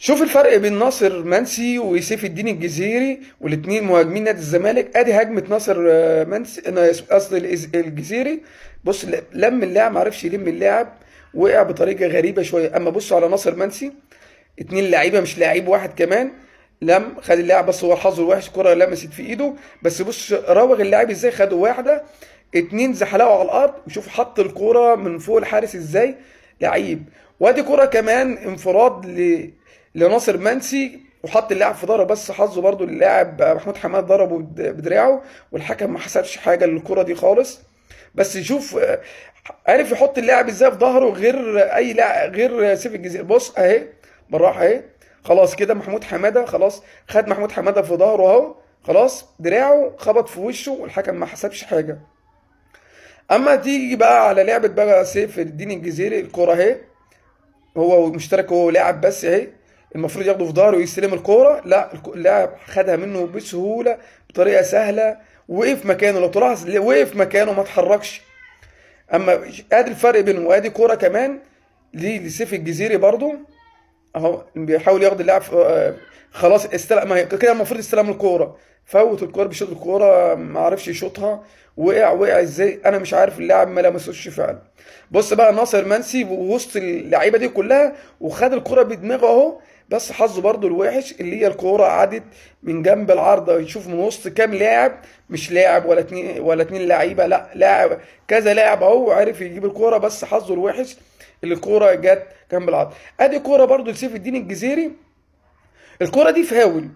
شوف الفرق بين ناصر منسي وسيف الدين الجزيري، والاثنين مهاجمين نادي الزمالك. ادي هجمه ناصر منسي، انا قصدي الجزيري. بص، لم اللاعب، ما عرفش يلم اللاعب، وقع بطريقه غريبه شويه. اما بصوا على ناصر منسي، اتنين لعيبه مش لعيب واحد كمان، لم خد اللاعب، بس هو الحظ الوحش الكره لمست في ايده. بس بص راوغ اللاعب ازاي، خدوا واحده اتنين زحلقوا على الارض، وشوف حط الكوره من فوق الحارس ازاي، لعيب. وادي كوره كمان انفراد لناصر منسي، وحط اللاعب في ظهره، بس حظه برضو اللاعب محمود حماد ضربه بدراعه، والحكم ما حسبش حاجه للكره دي خالص. بس شوف عرف يحط اللاعب ازاي في ظهره، غير اي لاعب غير سيف الجزيرة. بص اهي، بالراحه اهي، خلاص كده محمود حماده، خلاص خد محمود حماده في ظهره اهو، خلاص دراعه خبط في وشه، والحكم ما حسبش حاجه. اما تيجي بقى على لعبه بقى سيف الدين الجزيري، الكره اهي، هو مشترك، هو لاعب بس اهي، المفروض ياخده في ظهره ويستلم الكوره، لا اللاعب خدها منه بسهوله، بطريقه سهله، وقف مكانه. لو تلاحظ وقف مكانه ما اتحركش. اما ادي الفرق بينهم. وادي كوره كمان لسيف الجزيري برضو اهو، بيحاول ياخد اللاعب خلاص استلم، ما هي كده المفروض يستلم الكوره، فوت الكوره، بيشوط الكوره ما عرفش يشوطها، وقع ازاي انا مش عارف، اللاعب ما لمسوش فعلا. بص بقى ناصر منسي وسط اللعيبه دي كلها، وخد الكوره بدماغه اهو، بس حظه برضو الوحش اللي هي الكوره عدت من جنب العارضه. يشوف من وسط كام لاعب، مش لاعب ولا اتنين لعيبه، لا لاعب كذا لاعب اهو، عرف يجيب الكوره، بس حظه الوحش اللي الكوره جت جنب العارضه. ادي كوره برضو لسيف الدين الجزيري، الكرة دي فاول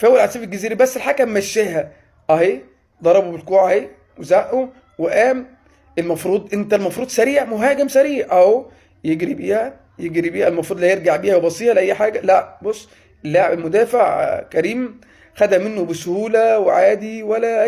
على سيف الجزيري، بس الحكم مشاها اهي، ضربه بالكوع اهي، وزقه وقام. المفروض سريع، مهاجم سريع اهو، يجري بيها المفروض، لا يرجع بيها وبصيها لاي حاجه، لا بص، اللاعب المدافع كريم خدها منه بسهوله وعادي، ولا